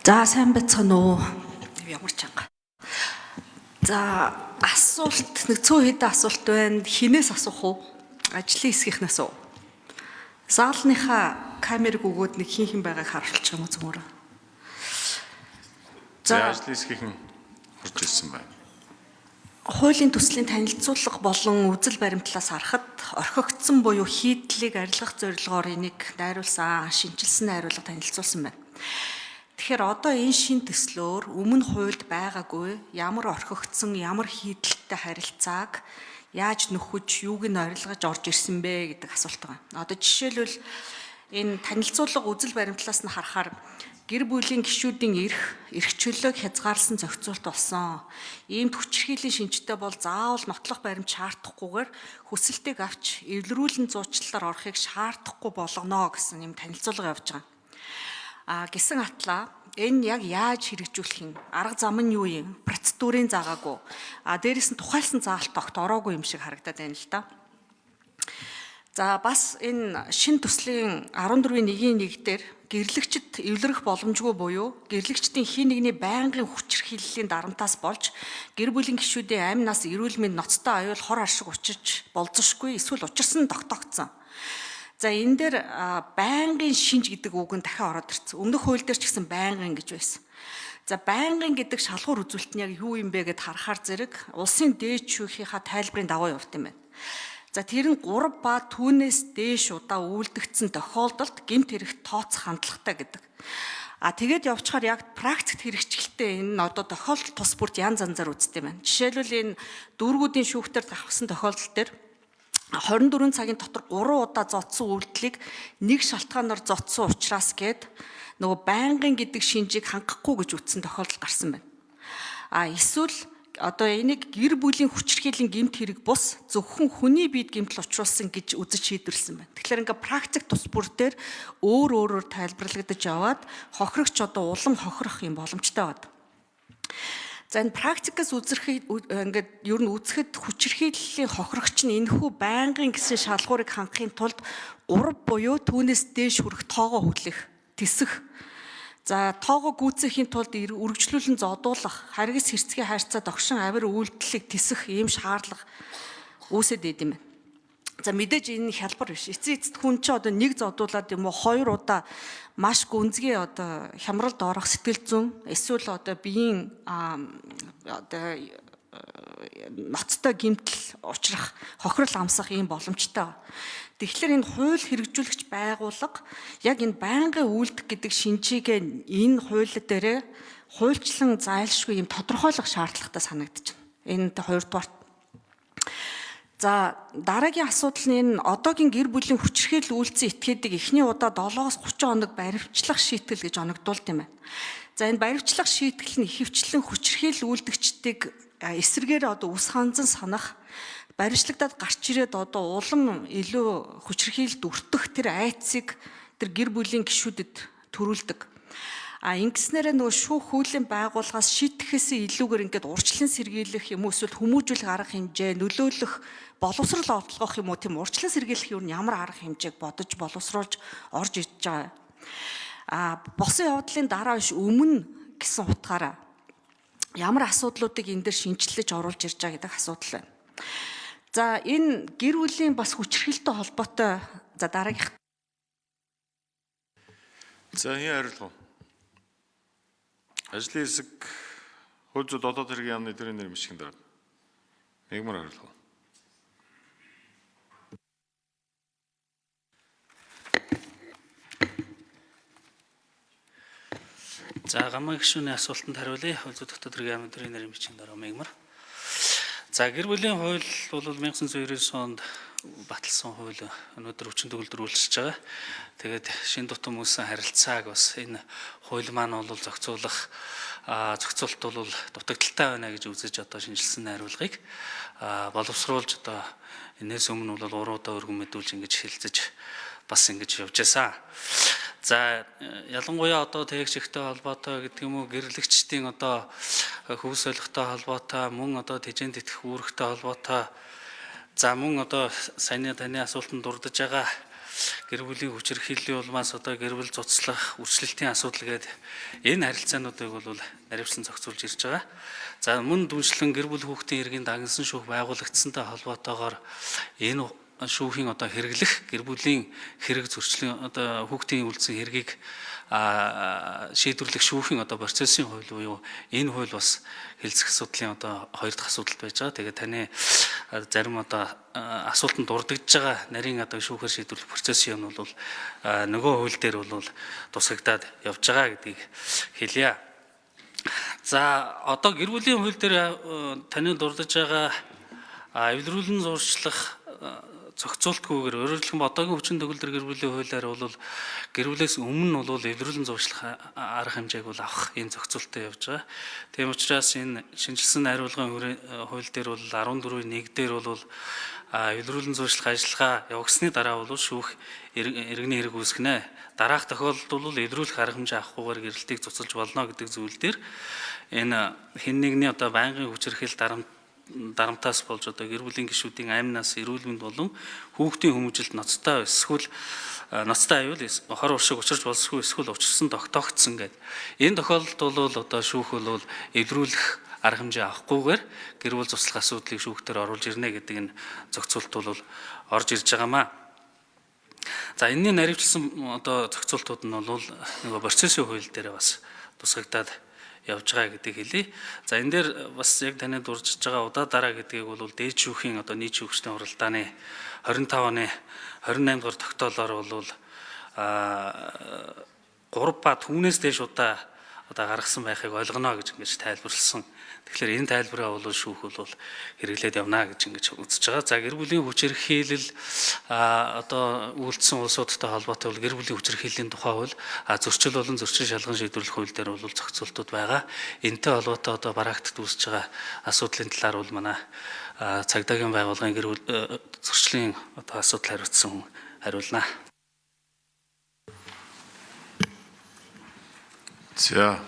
За сайн байцгаана уу? Ямар чанга. За асуулт нэг цөөн хэдэн асуулт байна. Хинээс асуух уу? Ажлын хэсгийнхнээс үү? Заалныхаа камерыг өгөөд нэг хин байгааг харуулчих юм уу зөвхөн. За ажлын хэсгийнхэн хурж ирсэн байна. Хуулийн төслийн танилцуулга болон үзэл баримтлаас харахад орхигдсон буюу хийдлийг арилгах зорилгоор энийг найруулсан, шинжилсэн найруулга танилцуулсан байна. Тэгэхээр одоо энэ шин төслөөр өмнө хуульд байгаагүй ямар орхигдсон, ямар хийдэлтэй харилцааг яаж нөхөж, юуг нь орилгож орж ирсэн бэ гэдэг асуулт байна. Одоо жишээлбэл энэ танилцуулга үзэл баримтлаас нь харахаар гэр бүлийн гишүүдийн эрх чөлөөг хязгаарласан зохицуулт болсон. Иймд хүчирхийллийн шинжтэй бол заавал нотлох баримт шаардахгүйгээр хүсэлтийг авч эвлэрүүлэн зуучлалаар орохыг шаардахгүй болгоно гэсэн юм танилцуулга явж байгаа. Гэсэн атлаа энэ яг яаж хэрэгжүүлэх юм? Арга зам нь юу юм? Процедурын заагаагүй. Дээрээс нь тухайлсан заалт огт ороогүй юм шиг харагдаад байна л да. За бас энэ шин төслийн 14.1-1 дээр гэрлэгчд эвлэрэх боломжгүй буюу гэрлэгчдийн хин нэгний байнгын хүчирхийллийн дарамтаас болж гэр бүлийн гишүүдийн амь нас эрүүл мэнд ноцтой аюул хор аршиг учирч болзошгүй эсвэл учирсан тогтоогдсон. За энэ дээр байнгын шинж гэдэг үг нь дахин ороод ирсэн. Өмнөх хууль дээр ч гэсэн байнгын гэж байсан. За байнгын гэдэг шалгуур үзүүлэлт нь яг юу юм бэ гэд харахаар зэрэг улсын дээд шүүхийнхаа тайлбарын дагуу явт юм байна. За тэр нь 3 ба түүнээс дээш удаа үйлдэгдсэн тохиолдолд гэмт хэрэгт тооцох хандлагатай гэдэг. Тэгээд явчихаар яг практикт хэрэгжүүлэлтээ энэ одоо тохиолдол тус бүрт янз янзаар үздэг юм байна. Жишээлбэл энэ дүүргүүдийн шүүхтэр давхсан тохиолдол төр 24 цагийн дотор 3 удаа зодсон үйлдэлийг нэг шалтгаанаар зодсон учраас гээд нөгөө байнгын гэдэг шинжийг хангахгүй гэж үтсэн тохиолдол гарсан байна. Эсвэл одоо энийг гэр бүлийн хүчирхийллийн гэмт хэрэг бус зөвхөн хүний биед гэмтэл учруулсан гэж үзэж шийдвэрлсэн байна. Тэгэхээр ингээ практик тус бүр дээр өөрөөр тайлбарлагдаж яваад хохирогч одоо улам хохирох юм боломжтой байна. За энэ практикаас үзрэхэд ингээд ер нь үзэхэд хүчирхийллийн хохирогч нь энэхүү байнгын гэсэн шалгуурыг хангахын тулд 3 буюу түүнээс дээш хүрэх тоогоо хүлээх, тисэх. За тоогоо гүйцэхийн тулд үргэлжлүүлэн зодуулах, харгас хэрцгий хайрцаа догшин авир үйлдэлийг тисэх ийм шаардлага үүсэт идэв юм байна. За мэдээж энэ хялбар биш. Эцэст хүн чинь одоо нэг зодуулаад юм уу 2 удаа маш гүнзгий одоо хямралд орох сэтгэл зүйн эсвэл одоо биеийн одоо ноцтой гэмтэл учрах, хохирол амсах ийм боломжтой. Тэгэхээр энэ хууль хэрэгжүүлэгч байгууллага яг энэ байнгын үйлдэх гэдэг шинжийг энэ хууль дээр хуульчлан зайлшгүй юм тодорхойлох шаардлагатай санагдаж байна. Энэ 2 дугаар. За дараагийн асуудал нь энэ одоогийн гэр бүлийн хүчирхийлэл үйлдсэн этгээдийг эхний удаа 7-оос 30 хоног баривчлах шийтгэл гэж оногдуулд юм байна. За энэ баривчлах шийтгэл нь ихэвчлэн хүчирхийлэл үйлдэгчдийг эсрэгээр одоо ус ханзан санах, баримтлагдаад гарч ирээд одоо улам илүү хүчирхийлэлд өртөх тэр айцыг тэр гэр бүлийн гишүүдэд төрүүлдэг. Ингэснээрээ нөгөө шүүх хуулийн байгууллагаас шийтгэхээс илүүгээр ингээд урьдчилан сэргийлэх юм уу эсвэл хүмүүжүүлэх арга хэмжээ, нөлөөлөх, боловсрол олгох юм уу тийм урьдчилан сэргийлэх юу ямар арга хэмжээг бодож боловсруулж орж иж байгаа. Босон явдлын дараа биш өмнө гэсэн утгаараа ямар асуудлуудыг энэ дээр шинжилж оруулж ирж байгаа гэдэг асуудал байна. За энэ гэр бүлийн бас хүчирхийлэлтэй холбоотой за дараагийнх. За энэ хариулга. Ажлын хэсэг хууль зүйн дотоод хэргийн яамны тэрийн нэр мишгэн дараа. Мегмар хариулга. За гамаа гишүүний асуултанд хариулъя. Хууль зүйн дотоод хэргийн яамны тэрийн нэр мишгэн дараа Мегмар. За гэр бүлийн хууль бол 1999 онд баталсан хууль өнөөдөр хүчин төгөлдөр үйлчилж байгаа. Тэгээд шин дутам үүссэн харилцааг бас энэ хууль маань бол зохицуулт бол дутагдaltaй байна гэж үзэж одоо шинжилсэн найруулгыг боловсруулж одоо энэс өмнө бол 3 удаа өргөн мэдүүлж ингэж хэлцэж бас ингэж явж байсан. За ялангуяа одоо тээгчтэй холбоотой гэдэг юм уу гэрлэгчдийн одоо хөвс солихтой холбоотой мөн одоо тэжээнд итгэх үүрэгтэй холбоотой за мөн одоо саяны таны асуултанд дурдж байгаа гэр бүлийн хүчирхийллийн улмаас одоо гэр бүл цуцлах, үрчлэлтийн асуудал гээд энэ харилцаануудыг бол наривчлан зохицуулж ирж байгаа. За мөн дүншлэн гэр бүл хүүхдийн иргэн дагнасан шүүх байгуулагдсантай холбоотойгоор энэ шүүхийн одоо хэрэглэх гэр бүлийн хэрэг зөрчлийн одоо хүүхдийн үлдсэн хэргийг шийдвэрлэх шүүхийн одоо процессын хууль буюу энэ хууль бас хэлцэх асуудлын одоо хоёр дахь асуудал байж байгаа. Тэгээд таны зарим одоо асуултанд дурддаж байгаа нарийн одоо шүүхээр шийдвэрлэх процессын нь бол нөгөө хууль дээр бол тусгагдаад явж байгаа гэдгийг хэлье. За одоо гэр бүлийн хууль дээр таны дурддаж байгаа эвлэрүүлэн зуршлах зохицуултгүйгээр өөрөөр хэлбэл одоогийн хүчин төгөлдөр гэр бүлийн хуулиар бол гэр бүлээс өмнө бол эвлэрүүлэн зуршлах арга хэмжээг бол авах энэ зохицуултад явж байгаа. Тийм учраас энэ шинжилсэн найруулгын хууль дээр бол 14.1 дээр бол эвлэрүүлэн зуршлах ажиллагаа явагдсны дараа бол шүүх иргэний хэрэг үүсгэнэ. Дараах тохиолдолд бол эвлэрүүлэх арга хэмжээ авахгүйгээр гэрэлтийг цуцалж болно гэдэг зүйл дээр энэ хэн нэгний одоо байнгын хүчирхийлэл дарамтаас болж одоо гэр бүлийн гишүүдийн аймнаас эрүүл мэнд болон хүүхдийн хүмүүжилт ноцтой эсвэл ноцтой аюул хор уршиг учирч болсгүй эсвэл учирсан тогтоогдсон гэдэг. Энэ тохиолдолд бол одоо шүүх бол эвдрүүлэх арга хэмжээ авахгүйгээр гэр бүл цуцлах асуудлыг шүүхтэр оруулж ирнэ гэдэг энэ зохицуулт бол орж ирж байгаамаа. За энэний наривчлсан одоо зохицуултууд нь бол нөгөө процессын хууль дээр бас тусгагдаад явж байгаа гэдгийг хэлье. За энэ дээр бас яг таны дурдж байгаа удаа дараа гэдгийг бол дээд шүүхийн одоо нийт шүүгчдийн хуралдааны 25 оны 28 дугаар тогтоолоор бол 3 ба түүнээс дээш удаа одоо гаргасан байхыг ойлгоно гэж ингэж тайлбарлсан. Тэгэхээр энэ тайлбараа бол шүүх бол хэрэглээд явна гэж ингэж үзэж байгаа. За гэр бүлийн хүчирхийлэл одоо үйлдсэн улсуудтай холбоотой бол гэр бүлийн хүчирхийллийн тухай хууль зөрчил болон зөрчил шалган шийдвэрлэх хууль дээр бол зохицуултууд байгаа. Энэтэй холбоотой одоо практикт үүсэж байгаа асуудлын талаар бол манай цагдаагийн байгууллагын гэр бүл зөрчлийн одоо асуудал хариуцсан хүн хариулна. За.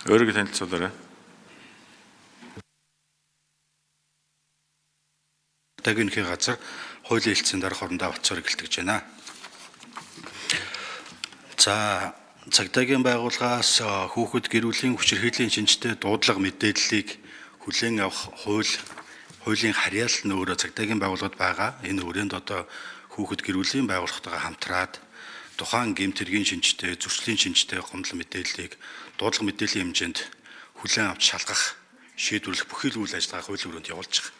Өөрөөр танилцуулаарай. Тагийнхээ газар хуулийн хэлтсийн дараах орондоо авцаар гэлтгэж байна. За цагдаагийн байгууллагаас хүүхэд гэр бүлийн хүчирхийллийн шинжтэй дуудлага мэдээллийг хүлээн авах хуулийн харьяал нь өөрөө цагдаагийн байгууллагад байгаа. Энэ хүрээнд одоо хүүхэд гэр бүлийн байгууллагатайгаа хамтраад тухайн гэмт хэргийн шинжтэй, зөрчлийн шинжтэй гомдол мэдээллийг дуудлага мэдээллийн хэмжээнд хүлээн авч шалгах, шийдвэрлэх бүхий л үйл ажиллагаа хуулийн өрөөнд явуулж байгаа.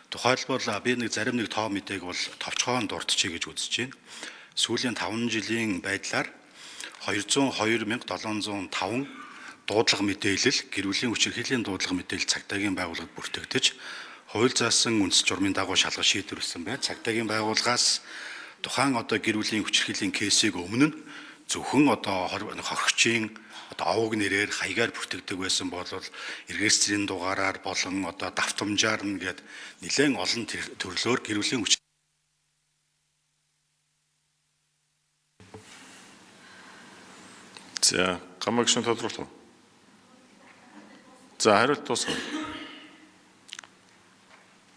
Тухайлбал би зарим нэг тоо мэдээг бол товчхон дурдчихъя гэж үзэж байна. Сүүлийн 5 жилийн байдлаар 202,705 дуудлага мэдээлэл, гэр бүлийн хүчирхийллийн дуудлага мэдээлэл цагдаагийн байгууллагад бүртгэгдэж, хууль заасан үндэс журмын дагуу шалгаж шийдвэрлсэн байна. Цагдаагийн байгууллагаас тухайн одоо гэр бүлийн хүчирхийллийн кейсийг өмнө нь зөвхөн одоо хоригчийн одоо овог нэрээр хаягаар бүртгэгдэг байсан бол регистрийн дугаараар болон одоо давтамжаар нэгээд нэлээд олон төрлөөр гэр бүлийн хүч. За, гамагшин тодруулах. За, хариулт дуусна.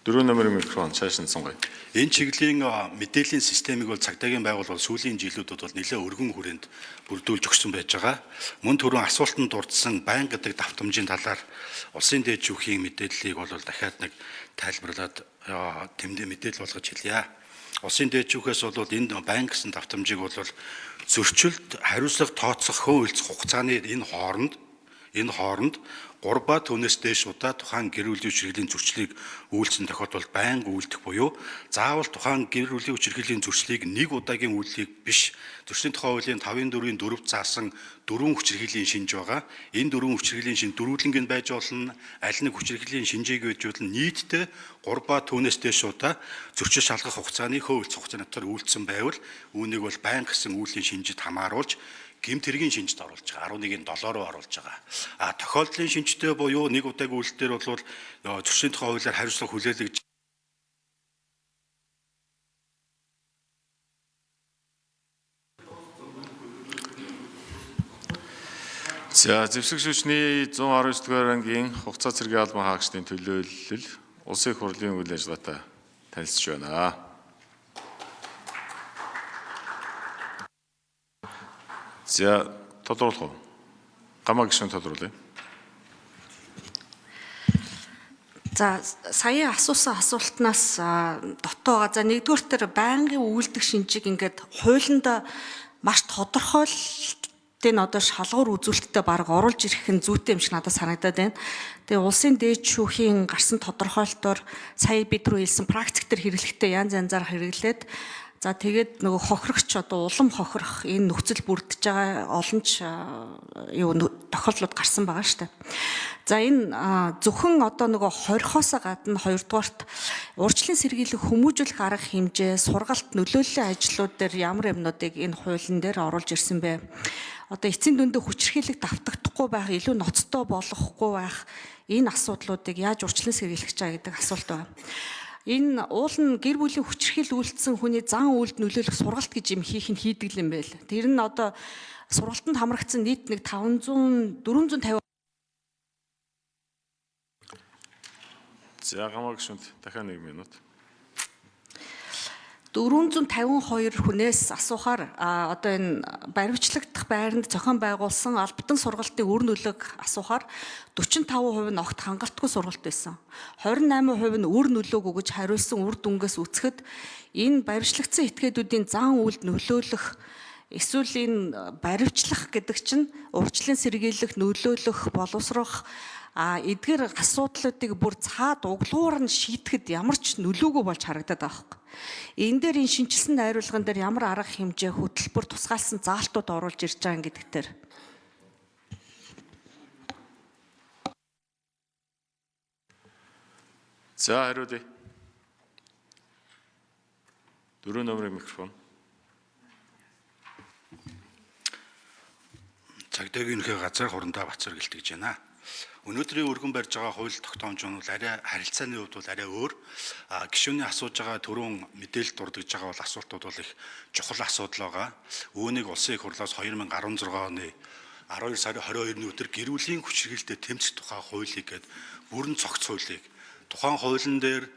4 номерын микрофон цааш нь сонгоё. Энэ чиглэлийн мэдээллийн системийг бол цагдаагийн байгууллага сүүлийн жилүүдэд бол нэлээд өргөн хүрээнд бүрдүүлж өгсөн байж байгаа. Мөн түрүүн асуултанд дурдсан байн гэдэг давтамжийн талаар улсын дээд шүүхийн мэдээллийг бол дахиад нэг тайлбарлаад тэмдэг мэдээлэл болгож хэлье. Улсын дээд шүүхээс бол энэ байн гэсэн давтамжийг бол зөрчилд хариуцлага тооцох хууль хугацааны энэ хооронд 3 ба түүнээс дээш удаа тухайн гэр бүлийн хүчирхийллийн зөрчлийг үйлцэн тохиолдолд байнга үйлдэх буюу заавал тухайн гэр бүлийн хүчирхийллийн зөрчлийг нэг удаагийн үйлдэлийг биш, зөрчлийн тухай хуулийн 5-4-ийн 4-т заасан 4 хүчирхийллийн шинж байгаа. Энэ 4 хүчирхийллийн шинж дөрвөлнгийн байж болно, аль нэг хүчирхийллийн шинжийг байж болно. Нийтдээ 3 ба түүнээс дээш удаа зөрчил шалгах хугацааны хууль хугацааны дотор үйлдсэн байвал үүнийг бол байнга гэсэн үүлийн шинжид хамааруулж гэмт хэргийн шинжид оруулж байгаа. 11-ийн 7 руу оруулж байгаа. Тохиолдлын шинжтэй буюу нэг удаагийн үйлдэлээр бол зөрчлийн тухай хуулиар хариуцлага хүлээлгэж За, зэвсэг шүүжний 119 дугаар ангийн хугацаа цэргийн албан хаагчдын төлөөлөл улсын их хурлын үйл ажиллагаатай танилцж байна. За тодруулах уу? Гамаа гишүүн тодруулъя. За сая асуусан асуултнаас дотоогоо за нэгдүгээр төр байнгын үйлдэх шинжийг ингээд хуулинд маш тодорхойлтын одоо шалгуур үзүүлэлттэй баг оруулж ирэх нь зүйтэй юм шиг надад санагдаад байна. Тэгээ улсын дээд шүүхийн гарсан тодорхойлолтоор сая бид рүү хэлсэн практик төр хэрэглэхдээ янз янзаар хэрэглээд за тэгээд нөгөө хохирогч одоо улам хохирох энэ нөхцөл бүрдэж байгаа олон ч тохиолдлууд гарсан байгаа шүү дээ. За энэ зөвхөн одоо нөгөө хорихоосоо гадна хоёрдугаарт урьдчилан сэргийлэх хүмүүжүүлэх арга хэмжээ, сургалт нөлөөллийн ажлууд дээр ямар юмнуудыг энэ хуулийн дээр оруулж ирсэн бэ? Одоо эцсийн дүндээ хүчирхийлэг давтагдахгүй байх, илүү ноцтой болохгүй байх энэ асуудлуудыг яаж урьдчилан сэргийлэх чаа гэдэг асуулт байна. Энэ уул нь гэр бүлийн хүчирхийл үйлдсэн хүний зан үйлд нөлөөлөх сургалт гэж юм хийх нь хийдэг юм байл. Тэр нь одоо сургалтанд хамрагдсан нийт нэг 450. За гамаа гишүүнд дахиад 1 минут. 452 хүнээс асуухаар одоо энэ баримтлагдах байранд зохион байгуулсан албатан сургалтын үр нөлөөг асуухаар 45% нь огт хангалтгүй сургалт байсан. 28% нь үр нөлөөг өгөж хариулсан үр дүнгээс үцхэд энэ баримтлагдсан этгээдүүдийн зан үйлд нөлөөлөх эсвэл энэ баримтлах гэдэг чинь урьдчилан сэргийлэх, нөлөөлөх, боловсрох эдгээр асуудлуудыг бүр цаад углуур нь шийдэхэд ямар ч нөлөөгүй болж харагдаад байгаа хэрэг. Энэ дээр энэ шинжилсэн найруулган дээр ямар арга хэмжээ хөтөлбөр тусгаалсан заалтууд оруулж ирж байгаа гэдэг дээр. За хариулъя. 4 номерын микрофон. Цагдаагийн ерөнхий газар Хурандаа Бацар гэлтгэж байна. Өнөөдрийн өргөн барьж байгаа хууль тогтоомж нь арай харилцааны хувьд бол арай өөр. Гишүүний асууж байгаа түрүүн мэдээлэл дурдж байгаа бол асуултууд бол их чухал асуудал байгаа. Үүнийг улсын их хурлаас 2016 оны 12 сарын 22-ны өдөр гэр бүлийн хүчирхийлэлтэд тэмцэх тухай хуулийг гээд бүрэн цогц хуулийг тухайн хуулийн дээр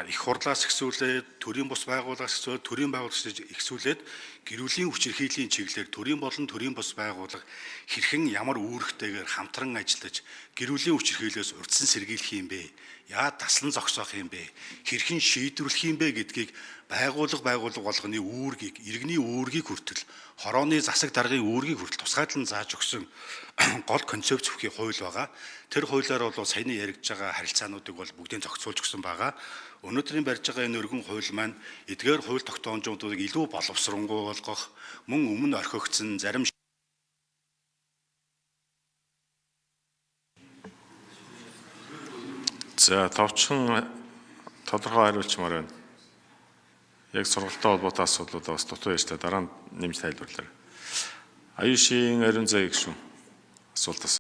их хурлаас ихсүүлээд төрийн бус байгууллагаас ихсүүлээд төрийн байгууллагаас ихсүүлээд гэр бүлийн хүчирхийллийн чиглэлээр төрийн болон төрийн бус байгууллага хэрхэн ямар үүрэгтэйгээр хамтран ажиллаж гэр бүлийн хүчирхийлэлээс урьдчилан сэргийлэх юм бэ? Яагаад таслан зогсоох юм бэ? Хэрхэн шийдвэрлэх юм бэ гэдгийг байгууллага болгоны үүргийг, иргэний үүргийг хүртэл, хорооны засаг даргын үүргийг хүртэл тусгайдлан зааж өгсөн гол концепц бүхий хууль байгаа. Тэр хуулиар бол саяны яригдж байгаа харилцаануудыг бол бүгдийг зохицуулж өгсөн байгаа. Өнөөдрийн барьж байгаа энэ өргөн хууль маань эдгээр хууль тогтоомжуудыг илүү боловсронгуй болгох, мөн өмнө орхигдсон зарим За товчхон тодорхой хариулчмаар байна. Яг сургалттай холбоотой асуудлуудаа бас дутуу ярьжтэй дараа нь нэмж тайлбарлаа. Аюушийн ариун зай гишүүн асуултаас